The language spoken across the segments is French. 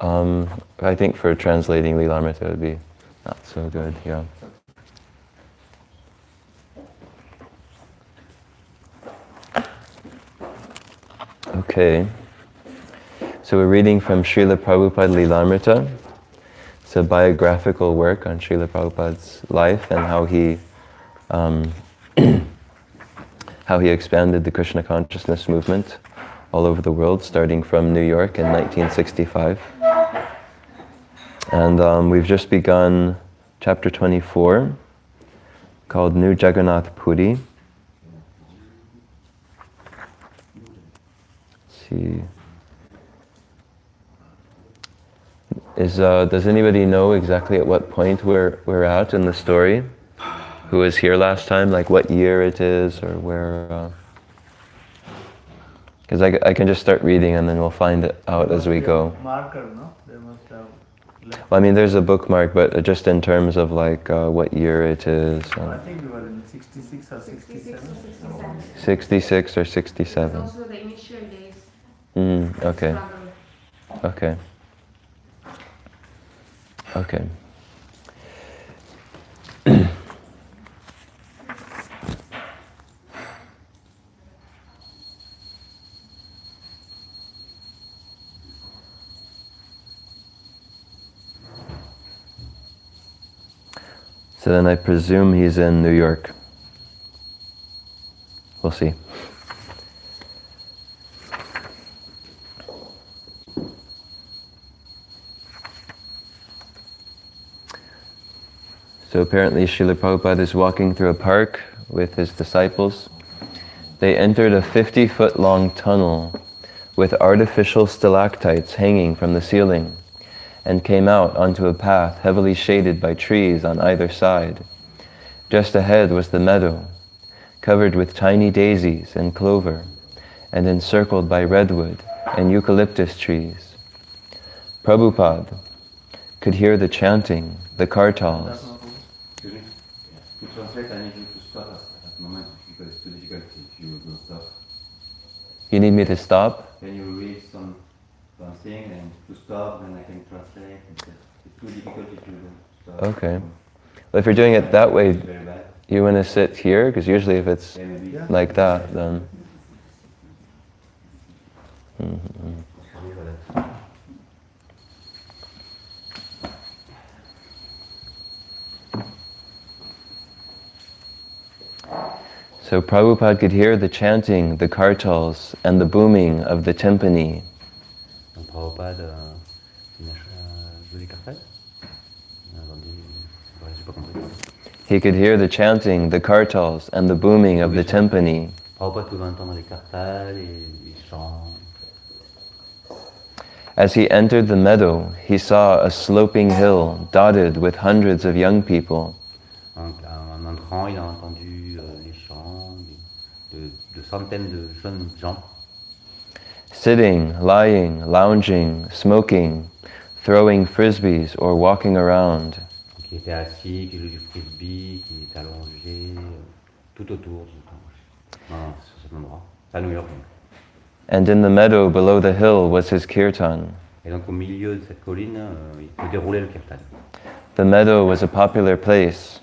I think for translating Lilamrita it would be not so good, yeah. Okay, so we're reading from Srila Prabhupada Lilamrita. It's a biographical work on Srila Prabhupada's life and how he how he expanded the Krishna consciousness movement all over the world, starting from New York in 1965. And we've just begun chapter 24, called New Jagannath Puri. Let's see. Does anybody know exactly at what point we're at in the story? Who was here last time? Like what year it is, or where? Because I can just start reading and then we'll find it out as we go. Marker, no? They must have. Well, I mean, there's a bookmark, but just in terms of like what year it is. I think we were in 66 or 67. 66 or 67. It's also the initial days. Okay. Okay. Okay. So then I presume he's in New York. We'll see. So apparently Srila Prabhupada is walking through a park with his disciples. They entered a 50-foot long tunnel with artificial stalactites hanging from the ceiling, and came out onto a path heavily shaded by trees on either side. Just ahead was the meadow, covered with tiny daisies and clover, and encircled by redwood and eucalyptus trees. Prabhupada could hear the chanting, the kartals. You need me to stop? Can you read something and to stop, then I can translate. It's too difficult if you don't stop. Okay. Well, if you're doing it that way, you want to sit here? Because usually if it's like that, then... So Prabhupada could hear the chanting, the kartals, and the booming of the timpani. He could hear the chanting, the kartals, and the booming of the timpani. As he entered the meadow, he saw a sloping hill dotted with hundreds of young people. Sitting, lying, lounging, smoking, throwing frisbees or walking around. And in the meadow below the hill was his kirtan. The meadow was a popular place.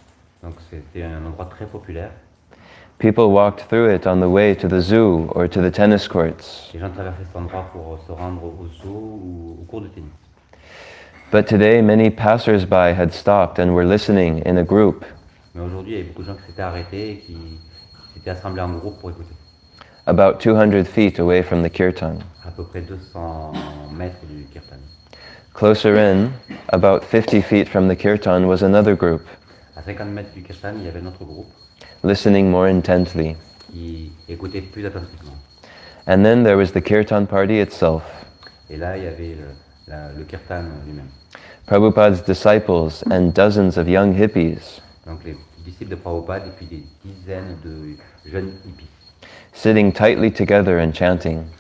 People walked through it on the way to the zoo or to the tennis courts. But today many passers-by had stopped and were listening in a group. About 200 feet away from the kirtan. Closer in, about 50 feet from the kirtan, was another group. Listening more intently. And then there was the kirtan party itself. Prabhupada's disciples and dozens of young hippies. Sitting tightly together and chanting.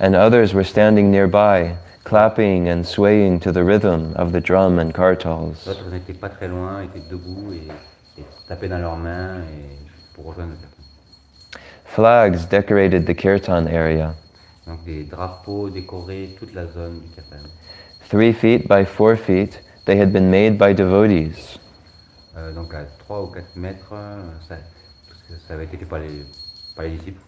And others were standing nearby, clapping and swaying to the rhythm of the drum and kartals. Flags decorated the kirtan area. Donc des drapeaux décorés toute la zone du kirtan. 3 feet by 4 feet, they had been made by devotees. Donc à 3 ou 4 mètres, ça avait été fait par les disciples.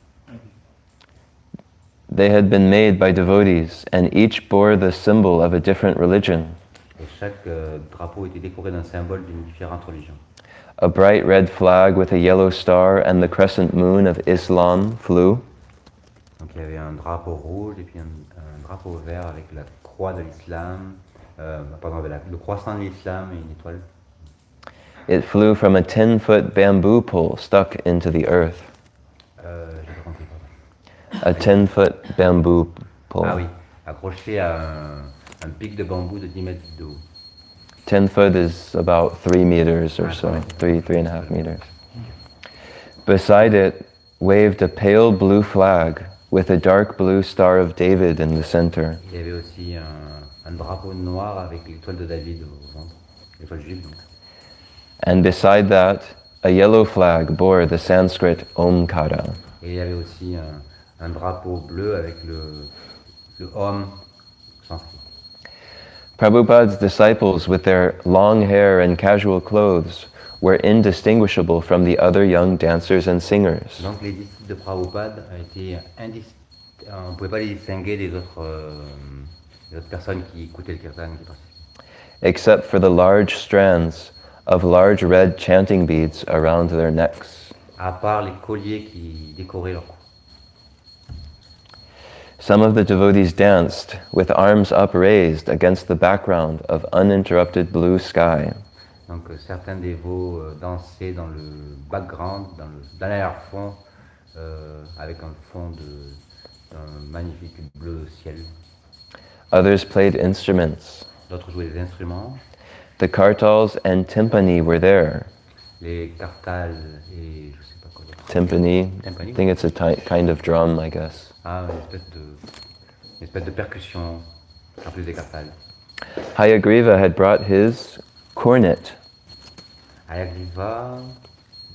They had been made by devotees, and each bore the symbol of a different religion. Et chaque drapeau était décoré d'un symbole d'une différente religion. A bright red flag with a yellow star and the crescent moon of Islam flew. Donc il y avait un drapeau rouge et puis un drapeau vert avec la croix de l'islam, le croissant de l'islam et une étoile. It flew from a 10-foot bamboo pole stuck into the earth. J'ai pas compris, pardon. A 10-foot bamboo pole. Ah oui, accroché à un pic de bambou de 10 mètres de haut. 10 foot is about 3 meters or so, 3.5 meters. Beside it waved a pale blue flag with a dark blue star of David in the center. Il y avait aussi un drapeau noir avec l'étoile de David au ventre, l'étoile juive donc. And beside that, a yellow flag bore the Sanskrit Omkara. Et il y avait aussi un drapeau bleu avec le Om sanskrit. Prabhupada's disciples, with their long hair and casual clothes, were indistinguishable from the other young dancers and singers. Donc les disciples de Prabhupada étaient on ne pouvait pas les distinguer des autres personnes qui écoutaient le kirtan, qui participaient. Except for the large strands of large red chanting beads around their necks. À part les colliers qui décoraient leur cou. Some of the devotees danced with arms upraised against the background of uninterrupted blue sky. Donc certains dévots dansaient dans le background, dans l'arrière-fond, avec un fond d'un magnifique bleu ciel. Others played instruments. D'autres jouaient des instruments. The kartals and timpani were there. Les kartals et je sais pas quoi d'autre. Timpani, Timpani. I think it's a kind of drum, I guess. Ah, une espèce de percussion en plus des kartals. Hayagriva had brought his cornet, Hayagriva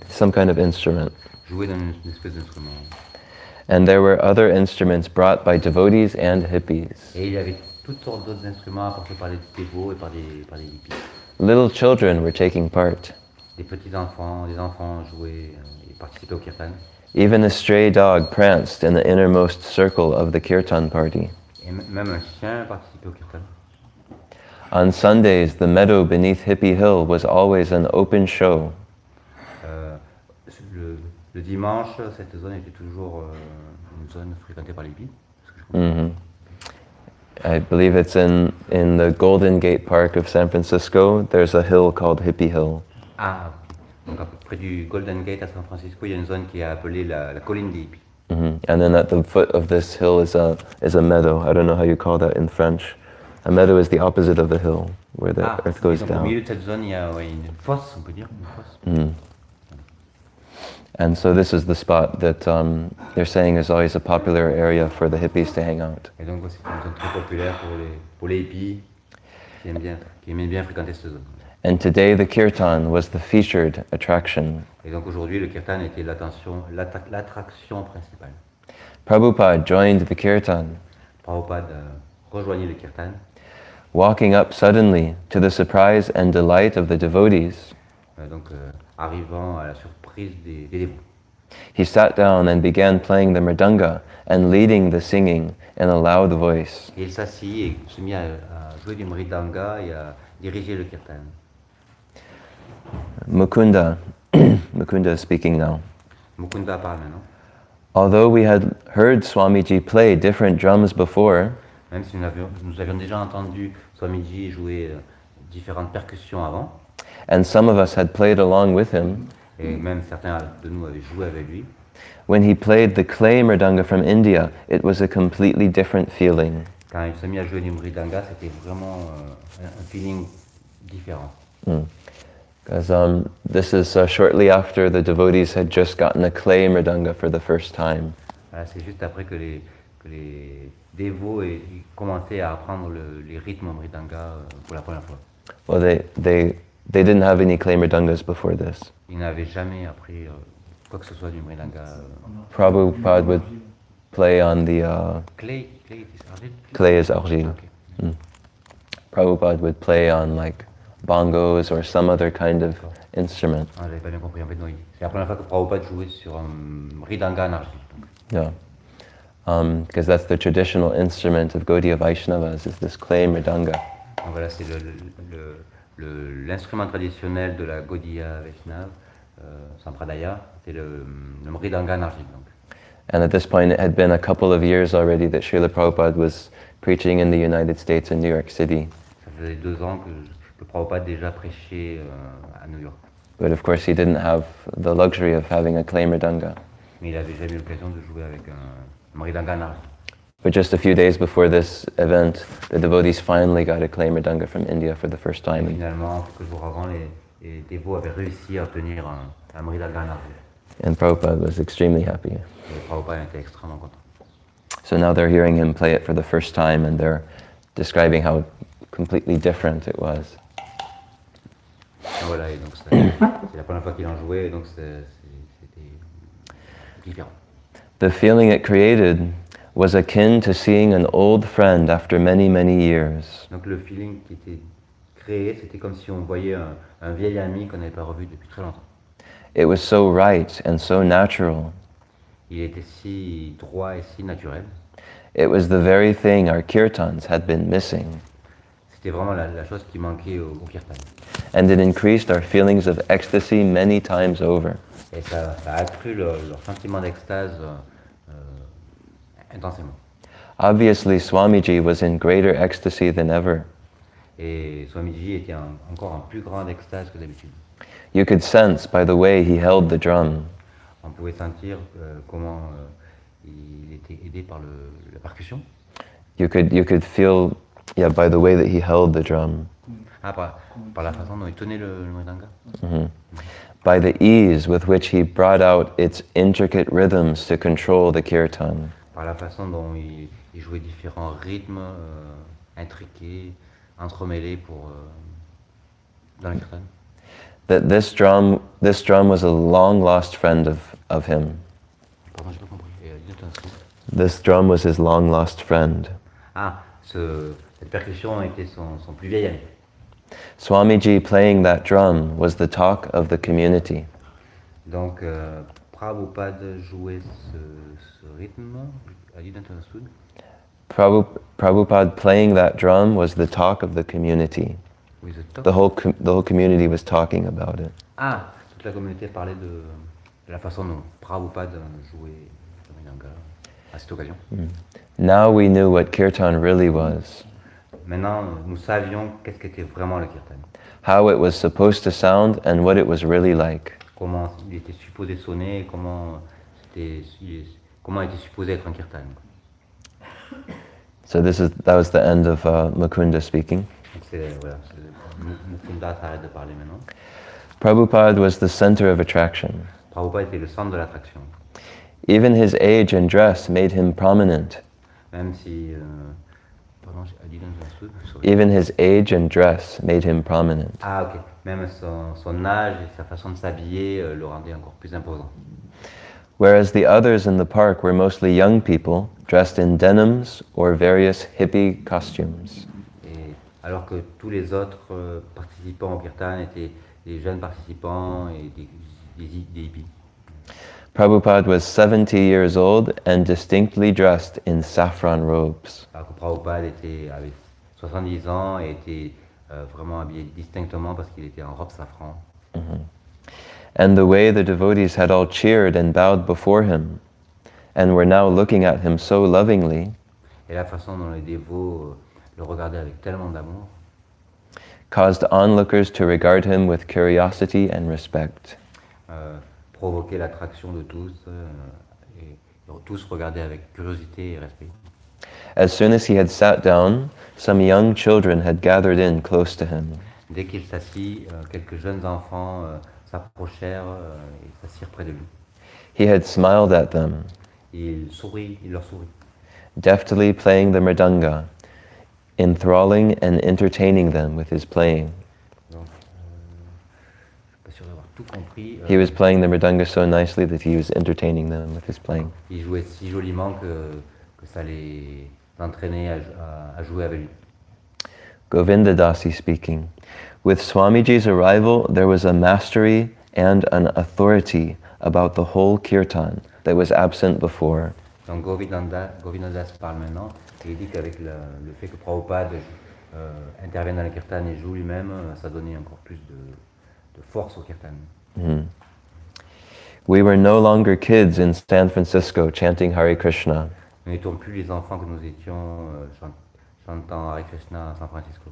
some kind of instrument. jouait dans une espèce d'instrument. And there were other instruments brought by devotees and hippies. Et il y avait toutes sortes d'autres instruments apportés par les dévots et par les hippies. Little children were taking part. Des petits enfants, des enfants jouaient et participaient au kirtan. Even a stray dog pranced in the innermost circle of the kirtan party. Et même un chien participait au kirtan. On Sundays, the meadow beneath Hippie Hill was always an open show. Le dimanche, cette zone était toujours une zone fréquentée par les hippies. Mm-hmm. I believe it's in the Golden Gate Park of San Francisco. There's a hill called Hippie Hill. Ah, donc près du Golden Gate à San Francisco, il y a une zone qui est appelée la colline des hippies. Mm-hmm. And then at the foot of this hill is a meadow. I don't know how you call that in French. A meadow is the opposite of the hill, where the earth goes donc down. Au milieu de cette zone, il y a une fosse, on peut dire, une fosse. Mm. And so this is the spot that they're saying is always a popular area for the hippies to hang out. Et donc c'est une zone très populaire pour les hippies qui aimaient bien fréquenter cette zone. And today the kirtan was the featured attraction. Et donc aujourd'hui, le kirtan était l'attraction principale. Prabhupada joined the kirtan, Prabhupada rejoignit le kirtan, walking up suddenly to the surprise and delight of the devotees. Arrivant à la surprise des dévots. He sat down and began playing the mridanga and leading the singing in a loud voice. Et il s'assit et se mit à jouer du mridanga et à diriger le kirtan. Mukunda, Mukunda is speaking now. Mukunda parle maintenant. Although we had heard Swamiji play different drums before, Même si nous avions déjà entendu Swamiji jouer différentes percussions avant, and some of us had played along with him, et même certains de nous avaient joué avec lui, when he played the clay mridanga from India, it was a completely different feeling. quand il s'est mis à jouer du mridanga, c'était vraiment un feeling différent. Because this is shortly after the devotees had just gotten a clay mridanga for the first time. C'est juste après que les dévots aient commencé à apprendre les rythmes au mridanga pour la première fois. Well, they didn't have any clay mridangas before this. Ils n'avaient jamais appris quoi que ce soit du mridanga. Prabhupada play on the Clay is argile? clay is argile. Ok. Prabhupada would play on like bongos or some other kind of instrument. Ah, j'avais pas bien compris. En fait, non, c'est la première fois que Prabhupada jouait sur un mridanga en argile. Donc. Yeah. Because that's the traditional instrument of Gaudiya Vaishnavas, is this clay mridanga. Donc voilà, c'est l'instrument traditionnel de la Gaudiya Vaishnava, Sampradaya, c'est le mridanga en argile. Donc. And at this point, it had been a couple of years already that Srila Prabhupada was preaching in the United States in New York City. Ça faisait 2 ans que Prabhupada déjà prêchait à New York. But of course, he didn't have the luxury of having a clay mridanga. Mais il n'avait jamais eu l'occasion de jouer avec un mridanga en argile. But just a few days before this event, the devotees finally got a clay mridanga from India for the first Et time. finalement, quelques jours avant, les dévots avaient réussi à obtenir un mridanga en argile. And Prabhupada was extremely happy. Et Prabhupada était extrêmement content. So now they're hearing him play it for the first time, and they're describing how completely different it was. Et voilà, et donc c'est la première fois qu'il en jouait, et donc c'était différent. The feeling it created was akin to seeing an old friend after many, many years. Donc le feeling qui était créé, c'était comme si on voyait un vieil ami qu'on n'avait pas revu depuis très longtemps. It was so right and so natural. Il était si droit et si naturel. It was the very thing our kirtans had been missing. C'était vraiment la chose qui manquait au kirtan. And it increased our feelings of ecstasy many times over. Et ça a accru leur sentiment d'extase intensément. Obviously, Swamiji was in greater ecstasy than ever. Et Swamiji était encore en plus grande extase que d'habitude. You could sense by the way he held the drum. On pouvait sentir comment il était aidé par la percussion. You could feel, by the way that he held the drum. Ah, par la façon dont il tenait le mridanga. Mm-hmm. By the ease with which he brought out its intricate rhythms to control the kirtan. Par la façon dont il jouait différents rythmes intriqués, entremêlés dans le kirtan. That this drum was a long lost friend of him. Pardon, j'ai pas compris. This drum was his long lost friend. Ah, cette percussion était son plus vieil ami. Swamiji playing that drum was the talk of the community. Donc, Prabhupada jouait ce rythme. I didn't understood. Prabhupada playing that drum was the talk of the community. With the talk? The whole community was talking about it. Ah, toute la communauté parlait de la façon dont Prabhupada jouait le mridanga à cette occasion. Now we knew what kirtan really was. Maintenant, nous savions qu'est-ce qu'était vraiment le kirtan. How it was supposed to sound and what it was really like. Comment il était supposé sonner, comment était supposé être un kirtan. So that was the end of Mukunda speaking. Donc Mukunda s'arrête de parler maintenant. Prabhupada was the center of attraction. Prabhupada était le centre de l'attraction. Even his age and dress made him prominent. Même si... pardon, I didn't understood. Sorry. Even his age and dress made him prominent. Ah, ok. Même son âge et sa façon de s'habiller le rendaient encore plus imposant. Whereas the others in the park were mostly young people dressed in denims or various hippie costumes. Et alors que tous les autres participants au kirtan étaient des jeunes participants et des hippies. Prabhupada was 70 years old and distinctly dressed in saffron robes. Alors que Prabhupada avait 70 ans et était vraiment habillé distinctement parce qu'il était en robe safran. Mm-hmm. And the way the devotees had all cheered and bowed before him and were now looking at him so lovingly. Et la façon dont les dévots le regardaient avec tellement d'amour caused onlookers to regard him with curiosity and respect. Provoquait l'attraction de tous et tous regardaient avec curiosité et respect. As soon as he had sat down, some young children had gathered in close to him. Dès qu'il s'assit, quelques jeunes enfants s'approchèrent et s'assirent près de lui. He had smiled at them. Il leur sourit. Deftly playing the mridanga, enthralling and entertaining them with his playing. Donc, je suis pas sûr d'avoir tout compris. He was playing the mridanga so nicely that he was entertaining them with his playing. Il jouait si joliment que ça les entraînait à jouer avec lui. Govinda Dasi speaking. With Swamiji's arrival, there was a mastery and an authority about the whole kirtan that was absent before. Donc Govinda Das parle maintenant et il dit qu'avec le fait que Prabhupada intervienne dans le kirtan et joue lui-même, ça donnait encore plus de force au kirtan. Mm. We were no longer kids in San Francisco chanting Hare Krishna. Nous n'étions plus les enfants que nous étions chantant Hare Krishna à San Francisco.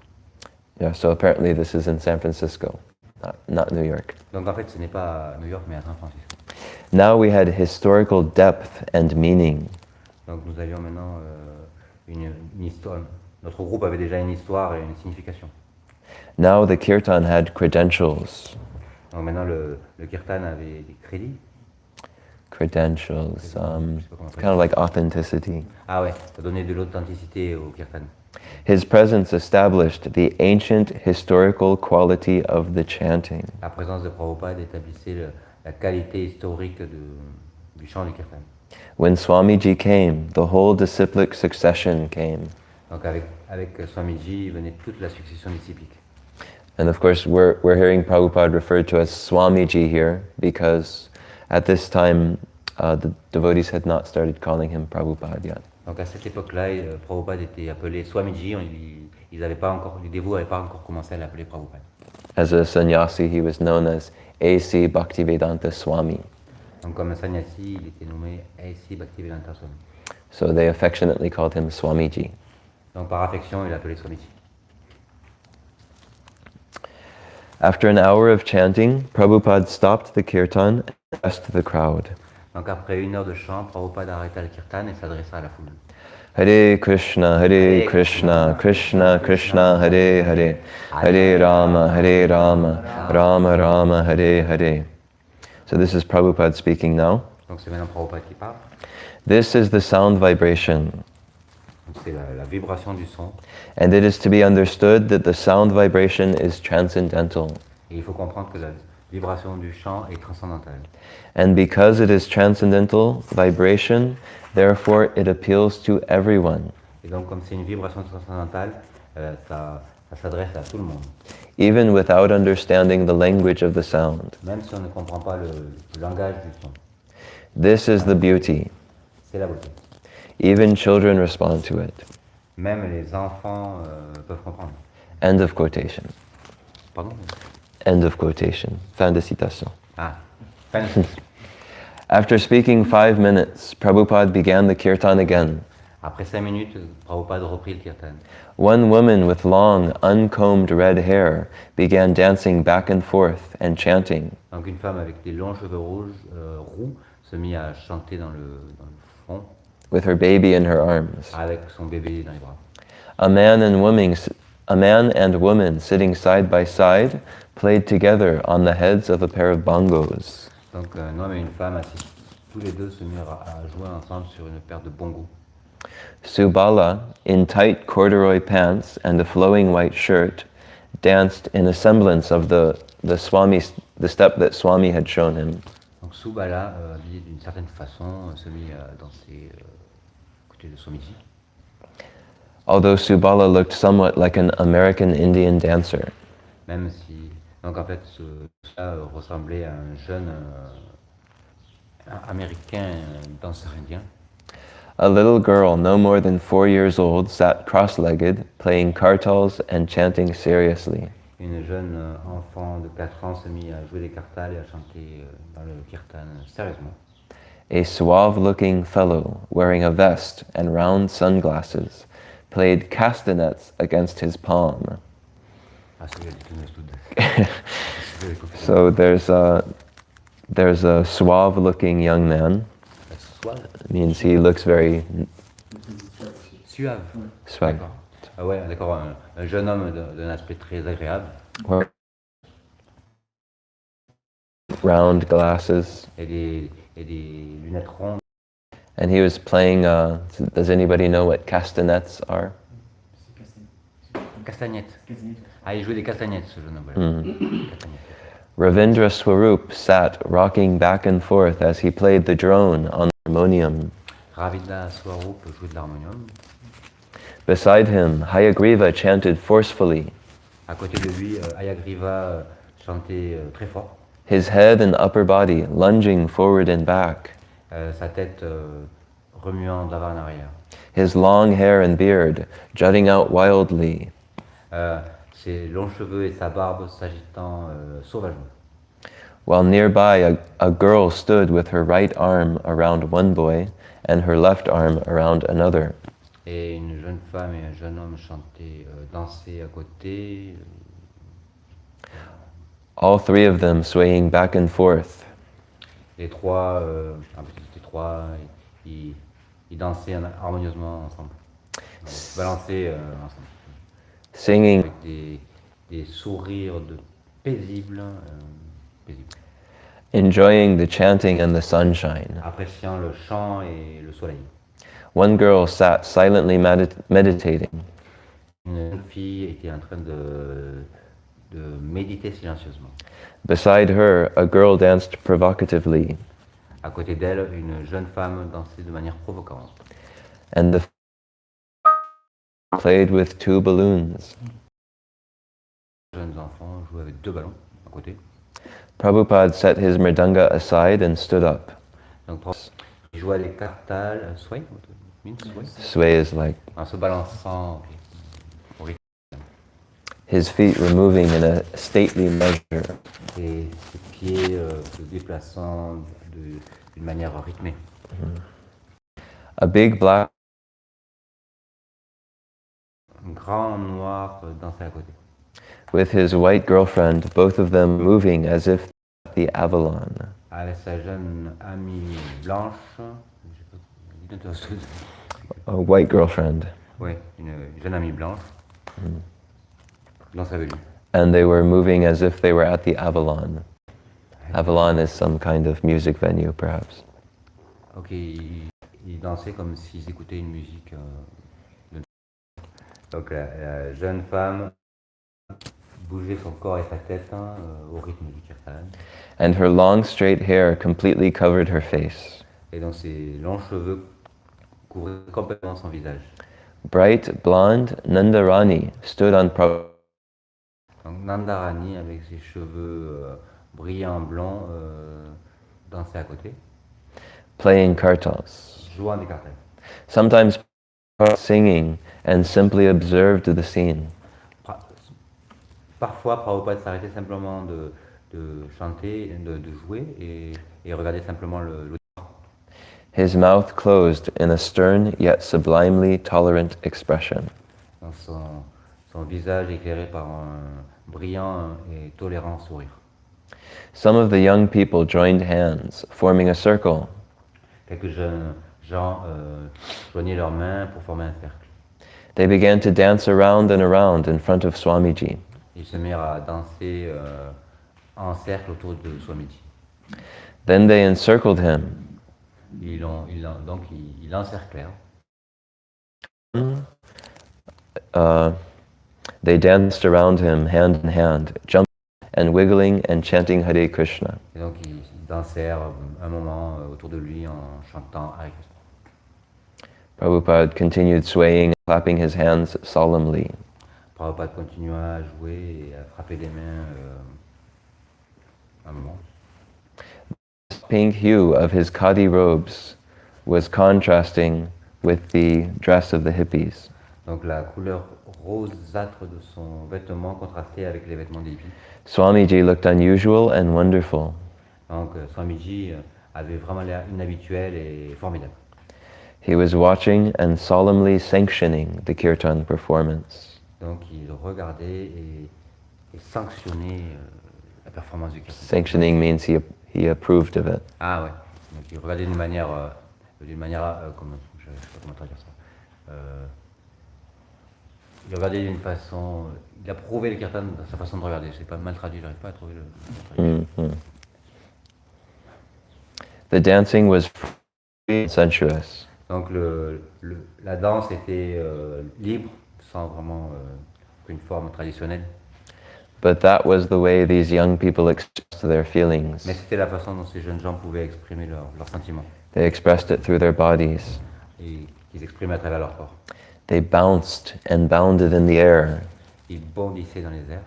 Yeah, so apparently this is in San Francisco, not New York. Donc en fait, ce n'est pas à New York, mais à San Francisco. Now we had historical depth and meaning. Donc nous avions maintenant une histoire. Notre groupe avait déjà une histoire et une signification. Now the kirtan had credentials. Donc maintenant le kirtan avait des crédits. Credentials, kind of like authenticity. Ah ouais, ça donnait de l'authenticité au kirtan. His presence established the ancient historical quality of the chanting. La présence de Prabhupada établissait la qualité historique du chant du kirtan. When Swamiji came, the whole disciplic succession came. Donc avec Swamiji venait toute la succession disciplique. And of course, we're hearing Prabhupada referred to as Swamiji here because at this time the devotees had not started calling him Prabhupada yet. Donc à cette époque-là, Prabhupada était appelé Swamiji. Les dévots n'avaient pas encore commencé à l'appeler Prabhupada. As a sannyasi, he was known as A.C. Bhaktivedanta Swami. Donc comme un sannyasi, il était nommé A.C. Bhaktivedanta Swami. So they affectionately called him Swamiji. Donc par affection, il l'appelait Swamiji. After an hour of chanting, Prabhupada stopped the kirtan and addressed the crowd. Donc après une heure de chant, Prabhupada arrêta le kirtan et s'adressa à la foule. Hare Krishna, Krishna, Krishna, Hare Hare, Hare Rama, Rama Rama, Hare Hare. So this is Prabhupada speaking now. Donc c'est maintenant Prabhupada qui parle. This is the sound vibration. Donc c'est la vibration du son. And it is to be understood that the sound vibration is transcendental. Et il faut comprendre que la vibration du chant est transcendantale. And because it is transcendental vibration, therefore it appeals to everyone. Et donc comme c'est une vibration transcendantale, ça s'adresse à tout le monde. Even without understanding the language of the sound. Même si on ne comprend pas le langage du son. This is the beauty. C'est la beauté. Even children respond to it. Même les enfants peuvent comprendre. End of quotation. Pardon? End of quotation. Fin de citation. Ah, fin de After speaking 5 minutes, Prabhupada began the kirtan again. Après 5 minutes, Prabhupada reprit le kirtan. One woman with long, uncombed red hair began dancing back and forth and chanting. Donc une femme avec des longs cheveux rouges, roux se mit à chanter dans le fond. With her baby in her arms. Avec son bébé dans les bras. A man and woman sitting side by side played together on the heads of a pair of bongos. Donc un homme et une femme assis, tous les deux se mirent à jouer ensemble sur une paire de bongos. Subala, in tight corduroy pants and a flowing white shirt, danced in a semblance of the step that Swami had shown him. Donc Subala, habillé d'une certaine façon, se mit à danser côté de Swamiji. Although Subala looked somewhat like an American Indian dancer. Même si, donc en fait, cela ressemblait à un jeune américain danseur indien. A little girl no more than 4 years old sat cross-legged, playing kartals and chanting seriously. Une jeune enfant de 4 ans se mit à jouer des kartals et à chanter dans le kirtan sérieusement. A suave-looking fellow, wearing a vest and round sunglasses, played castanets against his palm. So there's a suave-looking young man. It means he looks very suave. Suave. D'accord. Ah ouais, d'accord. Un jeune homme d'un aspect très agréable. Round glasses. Et des lunettes rondes. And he was playing, does anybody know what castanets are? Castagnettes. Ah, il jouait des castagnettes, ce jeune homme. Voilà. Mm. Ravindra Swarup sat rocking back and forth as he played the drone on the harmonium. Ravindra Swarup jouait de l'harmonium. Beside him, Hayagriva chanted forcefully. À côté de lui, Hayagriva chantait très fort. His head and upper body lunging forward and back. Sa tête remuant d'avant en arrière. His long hair and beard jutting out wildly. Ses longs cheveux et sa barbe s'agitant sauvagement. While nearby, a girl stood with her right arm around one boy and her left arm around another. Et une jeune femme et un jeune homme chantaient, dansaient à côté. All three of them swaying back and forth. Les trois, c'était trois, ils dansaient harmonieusement ensemble. Ils se balançaient ensemble. Singing, Avec des sourires paisibles. enjoying the chanting and the sunshine. Appréciant le chant et le soleil. One girl sat silently meditating. Une jeune fille était en train de méditer silencieusement. Beside her, a girl danced provocatively, À côté d'elle, une jeune femme dansait de manière provocante. and the played with two balloons. Les jeunes enfants jouaient avec deux ballons à côté. Prabhupada set his mridanga aside and stood up. Donc, ils jouaient les kartals, sway, Sway is like en se balançant au rythme. his feet were moving in a stately measure. Et ses pieds se déplaçant d'une manière rythmée. A big black Un grand noir dansait à côté. with his white girlfriend, both of them moving as if the Avalon. Avec sa jeune amie blanche, A white girlfriend. oui, une jeune amie blanche, dansait avec lui. And they were moving as if they were at the Avalon. Avalon is some kind of music venue, perhaps. Ok, ils dansaient comme s'ils écoutaient une musique. Donc la jeune femme bougeait son corps et sa tête au rythme du kirtan. And her long straight hair completely covered her face. Et donc ses longs cheveux couvraient complètement son visage. Bright blonde Nandarani stood on Prabhupada. Donc Nandarani, avec ses cheveux brillants blonds, dansait à côté, Playing kartals. jouant des cartels. Sometimes singing and simply observed the scene. Parfois, Prabhupada s'arrêtait simplement de chanter, de jouer et regardait simplement le His mouth closed in a stern yet sublimely tolerant expression. dans son visage éclairé par un brillant et tolérant sourire. Some of the young people joined hands, forming a circle. Quelques jeunes gens joignaient leurs mains pour former un cercle. They began to dance around and around in front of Swamiji. Ils se mirent à danser en cercle autour de Swamiji. Then they encircled him. Donc ils l'encerclèrent. They danced around him hand in hand, jumping and wiggling and chanting Hare Krishna. Et donc ils dansèrent un moment autour de lui en chantant Hare Krishna. Prabhupada continued swaying and clapping his hands solemnly. Prabhupada continua à jouer et à frapper des mains un moment. Pink hue of his khadi robes was contrasting with the dress of the hippies. Donc la couleur rosâtre de son vêtement contrastait avec les vêtements des hippies. Swamiji looked unusual and wonderful. Donc Swamiji avait vraiment l'air inhabituel et formidable. He was watching and solemnly sanctioning the kirtan performance. Donc il regardait et sanctionnait la performance du kirtan. Sanctioning means he approved of it. Ah ouais. Donc il regardait d'une manière comment, je sais pas comment traduire ça. Il regardait d'une façon, il approuvait le kirtan dans sa façon de regarder. C'est pas mal traduit, j'arrive pas à trouver le. Mm-hmm. The dancing was free and sensuous. Donc la danse était libre, sans vraiment une forme traditionnelle. But that was the way these young people expressed their feelings. Mais c'était la façon dont ces jeunes gens pouvaient exprimer leurs sentiments. They expressed it through their bodies. Et qu'ils exprimaient à travers leur corps. They bounced and bounded in the air. Ils bondissaient dans les airs.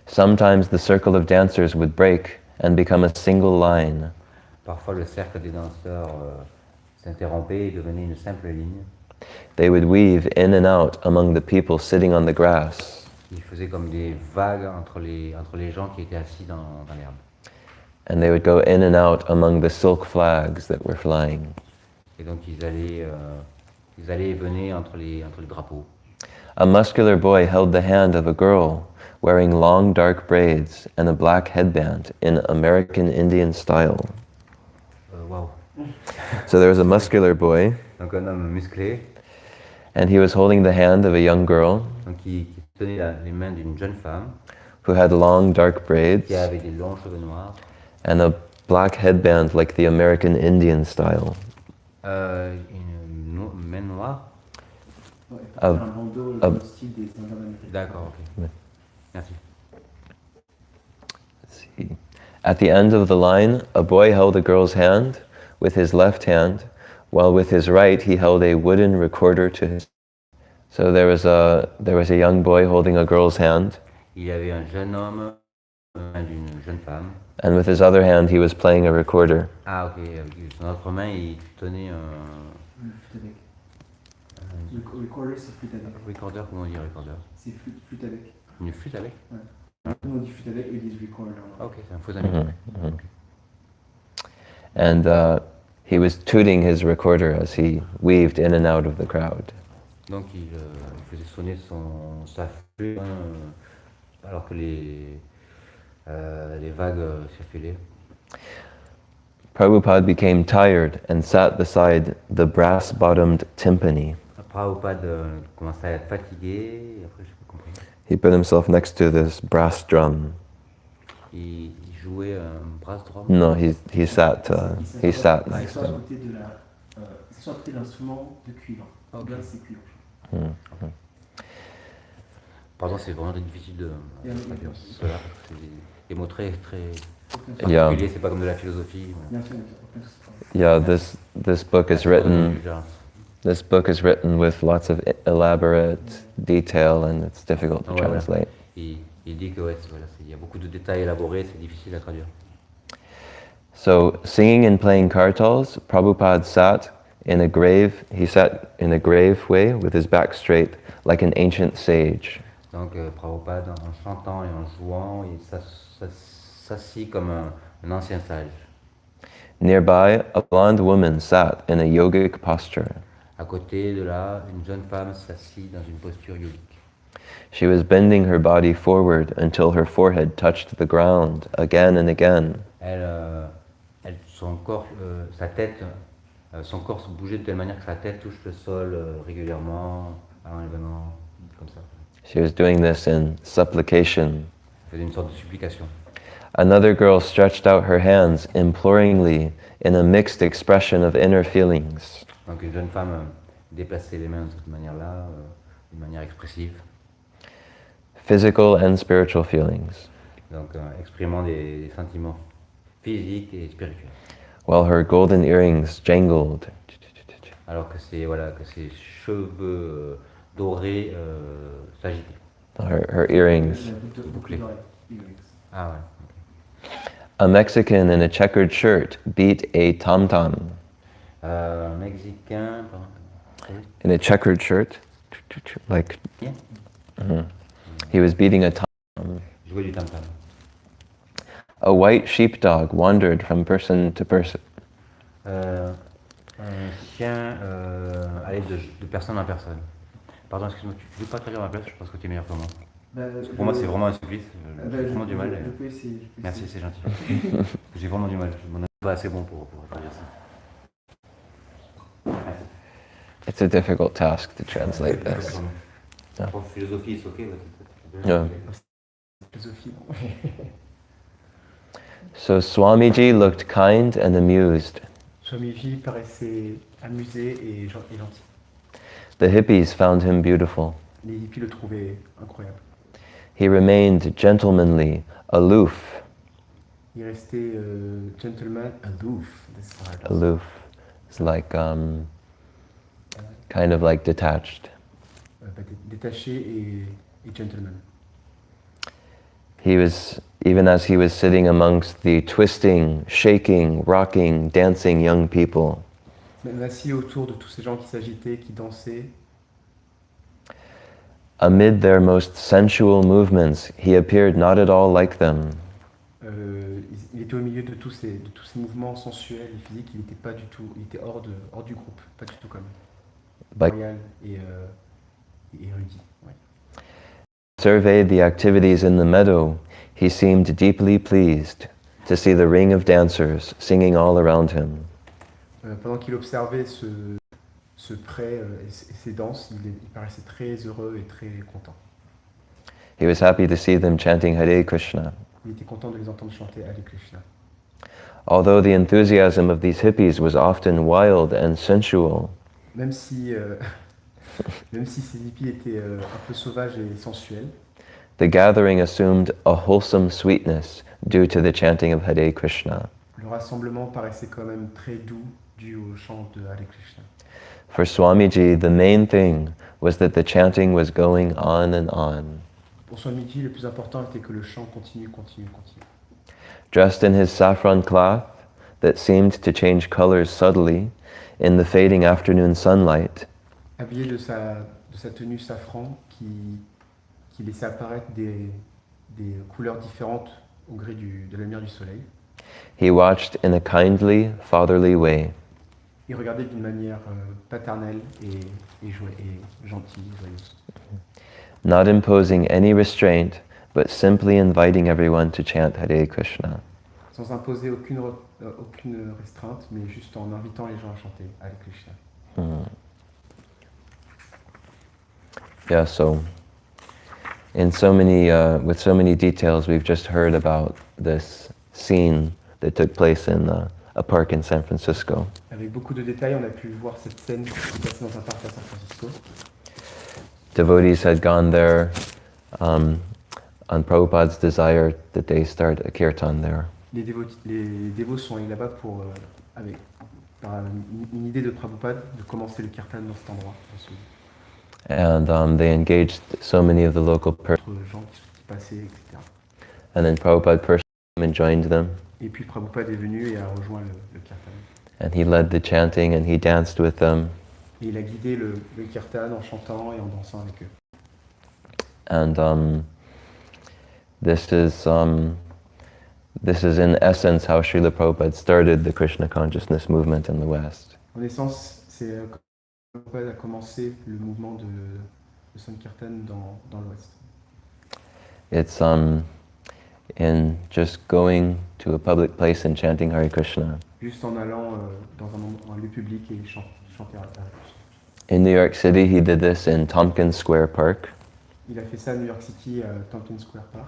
Sometimes the circle of dancers would break and become a single line. Parfois, le cercle des danseurs s'interrompait et devenait une simple ligne. They would weave in and out among the people sitting on the grass. Ils faisaient comme des vagues entre les gens qui étaient assis dans l'herbe. And they would go in and out among the silk flags that were flying. Et donc ils allaient et venaient entre les drapeaux. A muscular boy held the hand of a girl wearing long dark braids and a black headband in American Indian style. Wow. So there was a muscular boy, Donc un homme musclé, and he was holding the hand of a young girl donc qui tenait les mains d'une jeune femme who had long dark braids qui avait des longs cheveux noirs, and a black headband like the American Indian style. une main noire. Ouais, Ah, un bandeau ah. dans le style des Indiens américains. D'accord, ok. Ouais. Merci. Let's see. At the end of the line, a boy held a girl's hand with his left hand, while with his right he held a wooden recorder to his. So there was a young boy holding a girl's hand, Il y avait un jeune homme, d'une jeune femme. and with his other hand he was playing a recorder. Ah ok, avec son autre main il tenait Le flûte avec. Le recorder, c'est flûte avec. recorder, comment on dit recorder? C'est flûte avec. Une flûte avec? Nous on dit flûte avec et ils disent recorder. Ah, ok, c'est un faux ami. Mhm, mhm. And he was tooting his recorder as he weaved in and out of the crowd. Donc il faisait sonner sa flûte alors que les vagues circulaient. Prabhupada became tired and sat beside the brass-bottomed timpani. Prabhupada commençait à être fatigué, et après je n'ai pas compris. He put himself next to this brass drum. Il jouait un brass drum. No, he sat Il s'assoit next to à him. côté de l'instrument de cuivre. Ok. Là, c'est cuivre. Pardon, c'est vraiment difficile de traduire cela parce que c'est des mots très Yeah. particuliers, c'est pas comme de la philosophie. Bien sûr, aucun souci. Yeah, this book is written. This book is written with lots of elaborate detail, and it's difficult to Voilà. translate. Il dit que ouais, voilà, il y a beaucoup de détails élaborés, c'est difficile à traduire. So, singing and playing kartals, Prabhupada sat in a grave. He sat in a grave way with his back straight, like an ancient sage. Donc Prabhupada, en chantant et en jouant, il s'assit comme un ancien sage. Nearby, a blonde woman sat in a yogic posture. À côté de là, une jeune femme s'assit dans une posture yogique. She was bending her body forward until her forehead touched the ground again and again. Son corps, sa tête, son corps se bougeait de telle manière que sa tête touche le sol régulièrement, allant et venant, comme ça. She was doing this in supplication. Elle faisait une sorte de supplication. Another girl stretched out her hands imploringly in a mixed expression of inner feelings. Donc une jeune femme déplaçait les mains de cette manière-là, d'une manière expressive. Physical and spiritual feelings. Donc exprimant des sentiments physiques et spirituels. While her golden earrings jangled. Alors que ses cheveux dorés s'agitaient. Her earrings. Bouclés. Ah ouais. A Mexican in a checkered shirt beat a tom-tom. Mexicain, pardon. In a checkered shirt, like Yeah. he was beating a tom. Jouer du tam-tam. A white sheepdog wandered from person to person. Un chien allait de personne en personne. Pardon, excuse-moi, tu veux pas traduire ma place? Je pense que tu es meilleur que moi. Parce que pour moi, c'est vraiment un supplice. J'ai vraiment du mal. Je peux essayer. Merci, c'est gentil. J'ai vraiment du mal. Mon n'est pas assez bon pour traduire ça. Merci. It's a difficult task to translate this. Yeah. Pour philosophie, c'est ok. Yeah. Philosophie. So Swamiji looked kind and amused. Swamiji paraissait amusé et gentil. The hippies found him beautiful. Les hippies le trouvaient incroyable. He remained gentlemanly, aloof. Il restait gentleman, aloof. This hard. Aloof. It's like kind of like detached. Détaché et gentleman. He was, even as he was sitting amongst the twisting, shaking, rocking, dancing young people, Même assis autour de tous ces gens qui s'agitaient, qui dansaient, amid their most sensual movements, he appeared not at all like them. il était au milieu de tous ces mouvements sensuels et physiques, il n'était pas du tout, il était hors du groupe, pas du tout comme But royal et érudit. Ouais. surveyed the activities in the meadow, he seemed deeply pleased to see the ring of dancers singing all around him. Pendant qu'il observait ce prêt et ces danses, il paraissait très heureux et très content. He was happy to see them chanting Hare Krishna. Il était content de les entendre chanter Hare Krishna. Although the enthusiasm of these hippies was often wild and sensual, Même si ces hippies étaient un peu sauvages et sensuels, the gathering assumed a wholesome sweetness due to the chanting of Hare Krishna. le rassemblement paraissait quand même très doux dû au chant de Hare Krishna. For Swamiji, the main thing was that the chanting was going on and on. Pour Swamiji, le plus important était que le chant continue. Dressed in his saffron cloth that seemed to change colors subtly in the fading afternoon sunlight, Habillé de sa tenue safran qui laissait apparaître des couleurs différentes au gré de la lumière du soleil, he watched in a kindly, fatherly way. il regardait d'une manière paternelle et gentille, joyeuse. Not imposing any restraint, but simply inviting everyone to chant Hare Krishna. Sans imposer aucune restreinte, mais juste en invitant les gens à chanter Hare Krishna. Yeah, so in so many, with so many details, we've just heard about this scene that took place in a park in San Francisco. Avec beaucoup de détails, on a pu voir cette scène qui s'est passée dans un parc à San Francisco. Devotees had gone there on Prabhupada's desire that they start a kirtan there. Les dévots sont allés là-bas par une idée de Prabhupada de commencer le kirtan dans cet endroit. And they engaged so many of the local persons. Gens qui passaient, etc. And then Prabhupada personally came and joined them. Et puis Prabhupada est venu et a rejoint le kirtan. And he led the chanting and he danced with them. Et il a guidé le kirtan en chantant et en dansant avec eux. And this is in essence how Srila Prabhupada started the Krishna consciousness movement in the West. En essence, c'est Prabhupada a commencé le mouvement de Sankirtan dans l'Ouest. It's in just going to a public place and chanting Hare Krishna. Juste en allant dans un lieu public et chanter Hare Krishna. In New York City, he did this in Tompkins Square Park. Il a fait ça à New York City, à Tompkins Square Park.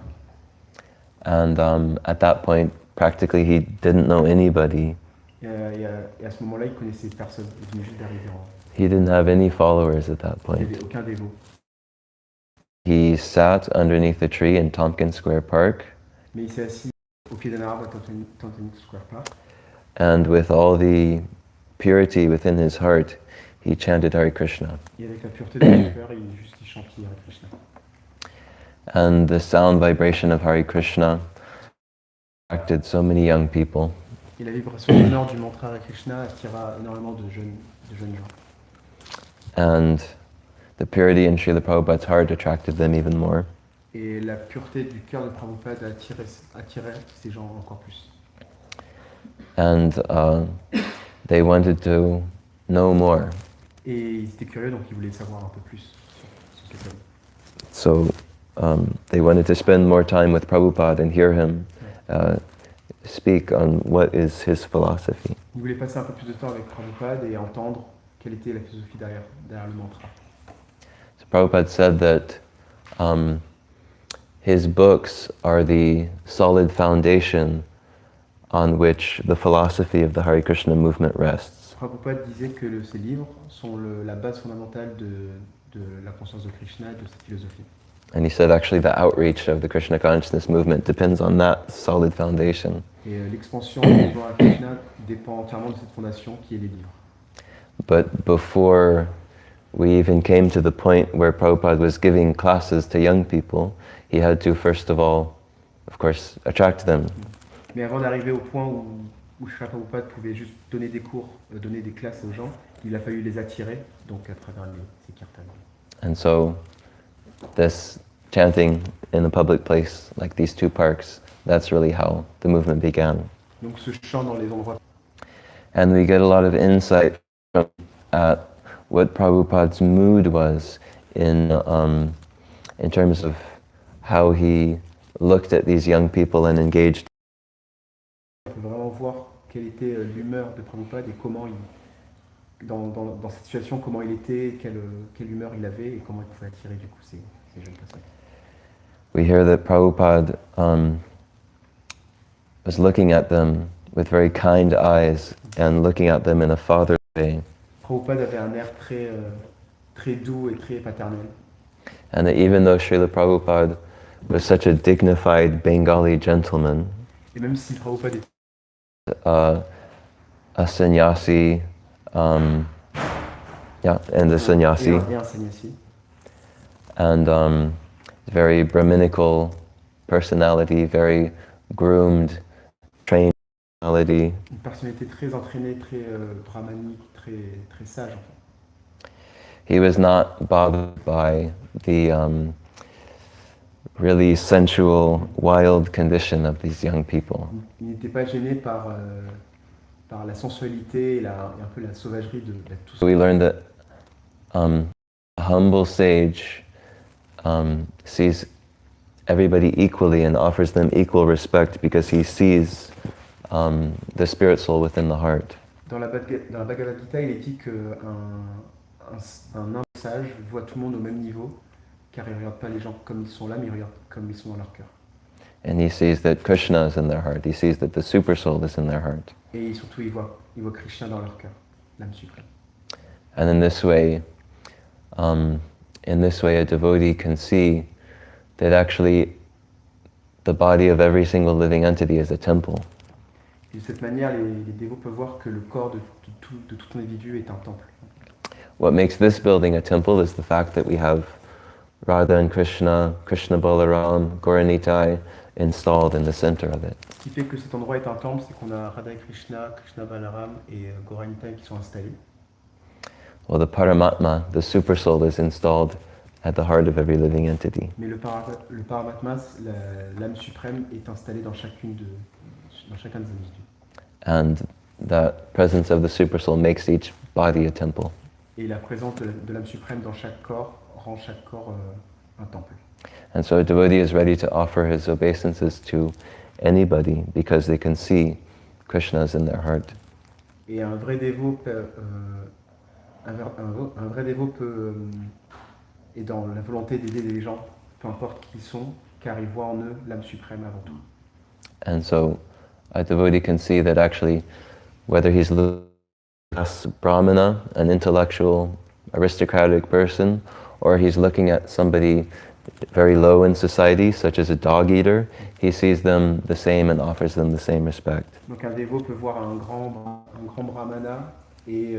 And at that point, practically he didn't know anybody. Et à ce moment-là, il connaissait personne. Il venait juste d'arriver. He didn't have any followers at that Il point. n'y avait aucun dévot. He sat underneath a tree in Tompkins Square Park. Mais il s'est assis au pied d'un arbre à Tompkins Square Park. And with all the purity within his heart, he chanted Hare Krishna. Et avec la pureté de son cœur, il chantait Hare Krishna. And the sound vibration of Hare Krishna attracted so many young people. Et la vibration sonore du mantra Hare Krishna attira énormément de jeunes gens. And the purity in Srila Prabhupada's heart attracted them even more. Et la pureté du cœur de Prabhupada attirait ces gens encore plus. And they wanted to know more. Et ils étaient curieux, donc ils voulaient savoir un peu plus sur cette homme. So they wanted to spend more time with Prabhupada and hear him speak on what is his philosophy. Ils voulaient passer un peu plus de temps avec Prabhupada et entendre quelle était la philosophie derrière le mantra. So Prabhupada said that his books are the solid foundation on which the philosophy of the Hare Krishna movement rests. Prabhupada disait que ces livres sont la base fondamentale de la conscience de Krishna et de sa philosophie. And he said actually the outreach of the Krishna consciousness movement depends on that solid foundation. Et l'expansion du mouvement à Krishna dépend entièrement de cette fondation qui est les livres. But before we even came to the point where Prabhupada was giving classes to young people, he had to first of all, of course, attract them. Mais avant d'arriver au point où Srila Prabhupada pouvait juste donner des cours, donner des classes aux gens, il a fallu les attirer, donc à travers ces kirtans. And so this chanting in a public place like these two parks, that's really how the movement began. Donc ce chant dans les endroits. And we get a lot of insight from what Prabhupada's mood was in terms of how he looked at these young people and engaged. On peut vraiment voir quelle était l'humeur de Prabhupada et comment dans cette situation, comment il était, quelle humeur il avait et comment il pouvait attirer du coup ces jeunes personnes. We hear that Prabhupada was looking at them with very kind eyes and looking at them in a fatherly way. Prabhupada avait un air très doux et très paternel. And that even though Srila Prabhupada was such a dignified Bengali gentleman, Et même si Prabhupada était a sannyasi, and a sannyasi, et un sannyasi, and very Brahminical personality, very groomed, trained personality. une personnalité très entraînée, très brahmanique, très sage en fait. He was not bothered by the really sensual, wild condition of these young people. Il n'était pas gêné par la sensualité et un peu la sauvagerie de tout ça. We learned that a humble sage sees everybody equally and offers them equal respect because he sees the spirit soul within the heart. Dans la Bhagavad Gita, il est dit qu'un humble sage voit tout le monde au même niveau, car il ne regarde pas les gens comme ils sont là, mais il regarde comme ils sont dans leur cœur. And he sees that Krishna is in their heart. He sees that the super soul is in their heart. Et surtout, il voit Krishna dans leur cœur, l'âme suprême. And in this way, a devotee can see that actually the body of every single living entity is a temple. Et de cette manière, les dévots peuvent voir que le corps de tout individu est un temple. What makes this building a temple is the fact that we have Radha and Krishna, Krishna Balaram, Gauranitai installed in the center of it. Ce qui fait que cet endroit est un temple, c'est qu'on a Radha et Krishna, Krishna Balaram et Gauranitai qui sont installés. Well, the Paramatma, the super soul, is installed at the heart of every living entity. Mais le Paramatma, l'âme suprême, est installée dans chacun des individus. And that presence of the super soul makes each body a temple. Et la présence de l'âme suprême dans chaque corps rend chaque corps un temple. And so a devotee is ready to offer his obeisances to anybody because they can see Krishna's in their heart. Et un vrai dévot est dans la volonté d'aider les gens, peu importe qui ils sont, car ils voient en eux l'âme suprême avant tout. And so a devotee can see that actually, whether he's a brahmana, an intellectual, aristocratic person, or he's looking at somebody very low in society, such as a dog eater, he sees them the same and offers them the same respect. Donc un dévot peut voir un grand brahmana et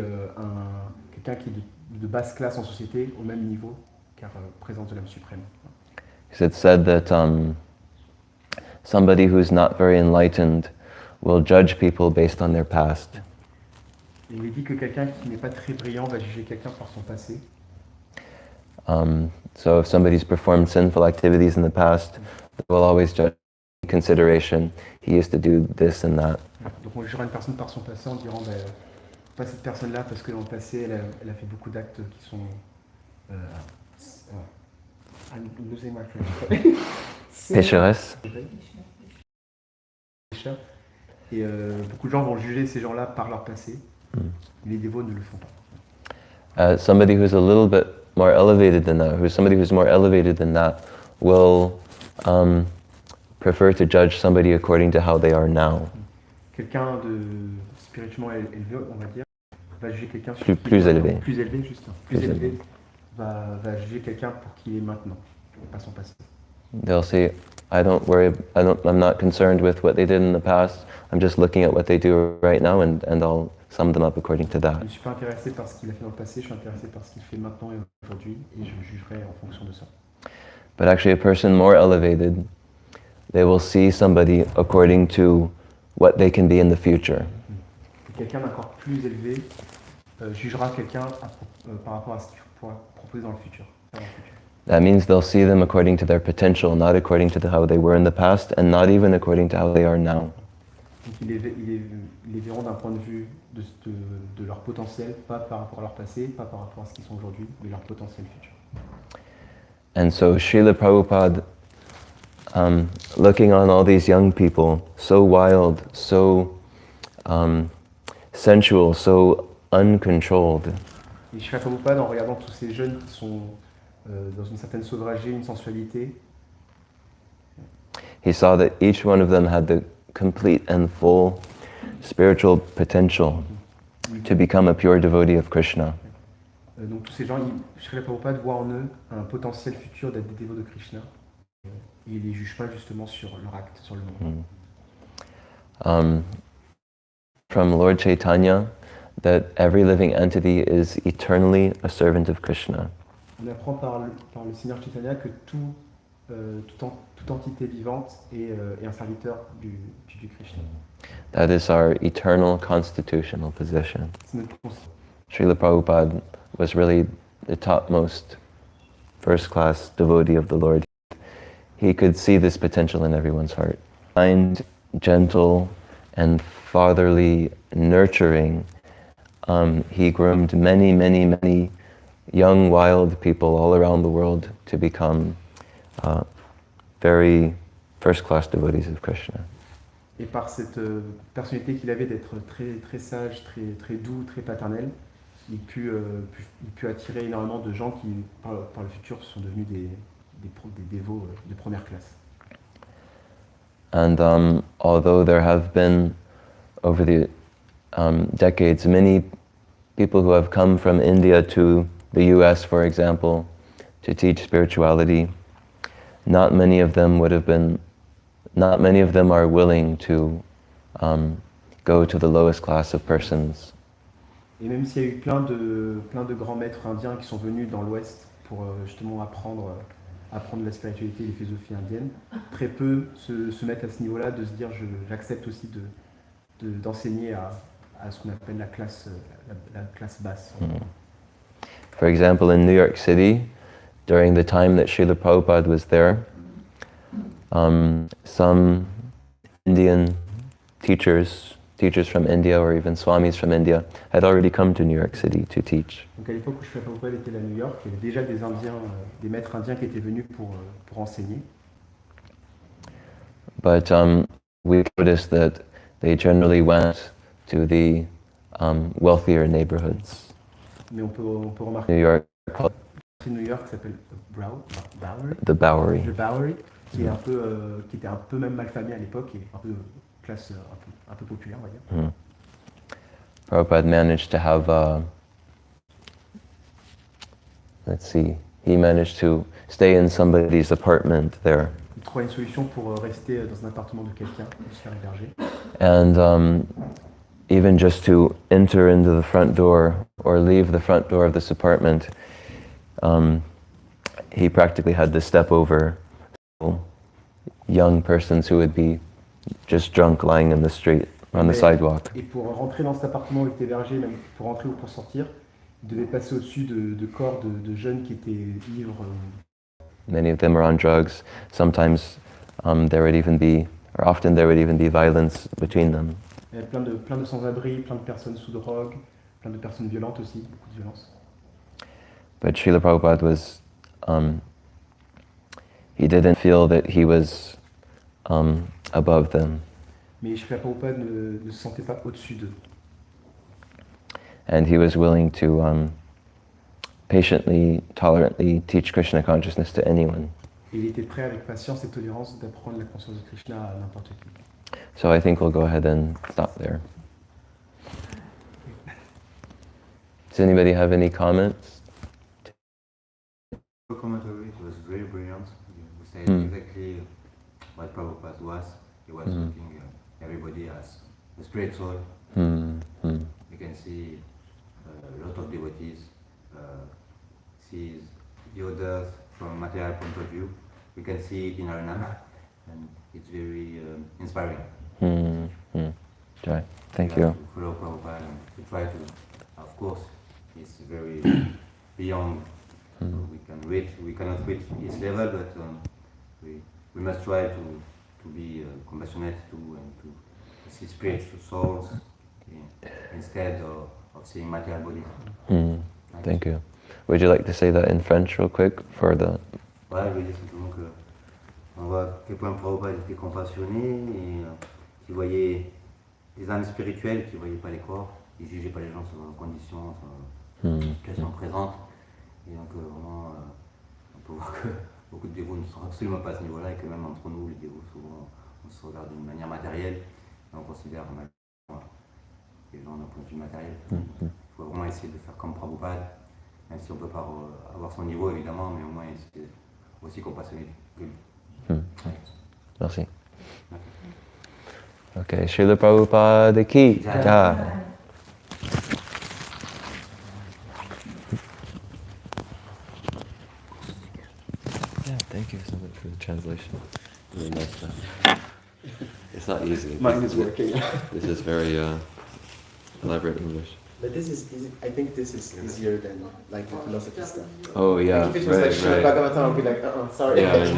quelqu'un qui est de basse classe en société au même niveau, car présence de l'âme suprême. It's said that somebody who's not very enlightened will judge people based on their past. Et il est dit que quelqu'un qui n'est pas très brillant va juger quelqu'un par son passé. So if somebody's performed sinful activities in the past, they will always judge consideration. He used to do this and that. Donc on jugera une personne par son passé en disant pas cette personne-là parce que dans le passé elle a fait beaucoup d'actes qui sont I'm losing my French. Pécheresse. Et beaucoup de gens vont juger ces gens-là par leur passé. Les dévots ne le font pas. Somebody who's a little bit more elevated than that, somebody who's more elevated than that, will prefer to judge somebody according to how they are now. Quelqu'un de spirituellement élevé, on va dire, va juger quelqu'un plus élevé. Plus élevé, juste. Plus élevé va juger quelqu'un pour qui il est maintenant. pas son passé. They'll say, I'm not concerned with what they did in the past. I'm just looking at what they do right now and I'll sum them up according to Je that. ne suis pas intéressé par ce qu'il a fait dans le passé, je suis intéressé par ce qu'il fait maintenant et aujourd'hui, et je jugerai en fonction de ça. But actually a person more elevated, they will see somebody according to what they can be in the future. Quelqu'un d'encore plus élevé jugera quelqu'un par rapport à ce qu'il pourra proposer dans le futur. That means they'll see them according to their potential, not according to how they were in the past, and not even according to how they are now. Donc ils les verront d'un point de vue de leur potentiel, pas par rapport à leur passé, pas par rapport à ce qu'ils sont aujourd'hui, mais leur potentiel futur. And so Srila Prabhupada, looking on all these young people, so wild, so sensual, so uncontrolled, Et Srila Prabhupada, en regardant tous ces jeunes qui sont dans une certaine sauvagerie, une sensualité, he saw that each one of them had the complete and full spiritual potential to become a pure devotee of Krishna. donc tous ces gens, Srila Prabhupada voit en eux un potentiel futur d'être des dévots de Krishna, et il les juge pas justement sur leur acte, sur le moment. From Lord Chaitanya, that every living entity is eternally a servant of Krishna. On apprend par le Seigneur Chaitanya que toute entité vivante est un serviteur du Krishna. That is our eternal constitutional position. C'est notre constitution. Srila Prabhupada was really the topmost first-class devotee of the Lord. He could see this potential in everyone's heart. Kind, gentle, and fatherly, nurturing. He groomed many, many, many young, wild people all around the world to become very first-class devotees of Krishna. Et par cette personnalité qu'il avait d'être très, très sage, très, très doux, très paternel, il put attirer énormément de gens qui, par le futur, sont devenus des dévots de première classe. And although there have been, over the decades, many people who have come from India to the US, for example, to teach spirituality, not many of them are willing to go to the lowest class of persons. Et même s'il y a eu plein de grands maîtres indiens qui sont venus dans l'Ouest pour justement apprendre la spiritualité et les philosophies indiennes, très peu se mettent à ce niveau-là de se dire j'accepte aussi d'enseigner à ce qu'on appelle la classe basse. For example, in New York City, during the time that Srila Prabhupada was there, some Indian teachers from India or even swamis from India had already come to New York City to teach. Donc à l'époque où Srila Prabhupada était à New York, il y avait déjà des maîtres indiens qui étaient venus pour enseigner. But we noticed that they generally went to the wealthier neighborhoods. Mais on peut remarquer New York, New York qui s'appelle Bowery. the Bowery. Le Bowery, qui était un peu même malfamé à l'époque et un peu classe un peu populaire, on va dire. Prabhupada managed to have, he managed to stay in somebody's apartment there. Il trouvait une solution pour rester dans un appartement de quelqu'un, pour se faire héberger. And even just to enter into the front door or leave the front door of this apartment, he practically had to step over young persons who would be just drunk lying in the street, on the sidewalk. Et pour rentrer dans cet appartement où il était hébergé, même pour rentrer ou pour sortir, il devait passer au-dessus de corps de jeunes qui étaient ivres. Many of them are on drugs. Sometimes there would even be, or often there would even be violence between them. Il y avait plein de sans-abri, plein de personnes sous drogue, plein de personnes violentes aussi, beaucoup de violence. But Srila Prabhupada was, he didn't feel that he was above them. Mais Srila Prabhupada ne se sentait pas au-dessus d'eux. And he was willing to patiently, tolerantly teach Krishna consciousness to anyone. Et il était prêt avec patience et tolérance d'apprendre la conscience de Krishna à n'importe qui. So I think we'll go ahead and stop there. Does anybody have any comments? commentary, it was very brilliant. We said exactly what Prabhupada was. He was looking everybody as a spirit soul. You can see a lot of devotees sees the others from material point of view. We can see it in Harinam, and it's very inspiring. Right. Thank you. To follow Prabhupada and to try to, of course, it's very beyond. We cannot reach his level, but we must try to be compassionate too and to see spiritual souls instead of seeing material bodies. Thank you. Would you like to say that in French real quick for the... Ouais, je veux dire simplement que on voit à quel point Prabhupada était compassionné et qu'il voyait les âmes spirituelles, qui ne voyaient pas les corps, il ne jugeait pas les gens sur leurs conditions, sur leur situation présente. Et donc vraiment, on peut voir que beaucoup de dévots ne sont absolument pas à ce niveau-là et que même entre nous, les dévots, souvent, on se regarde d'une manière matérielle et on considère les gens d'un point de vue matériel. Il faut vraiment essayer de faire comme Prabhupada, même si on ne peut pas avoir son niveau évidemment, mais au moins essayer aussi compassionné que lui. Merci. Okay, Srila Prabhupada ki jai. Yeah, thank you so much for the translation. Really nice stuff. It's not easy. Mine is working. This is very elaborate English. But this is easy. I think this is easier than like the philosophy stuff. Oh yeah, Like if it was like Srila Bhagavatam, I'd be like, sorry. Yeah, I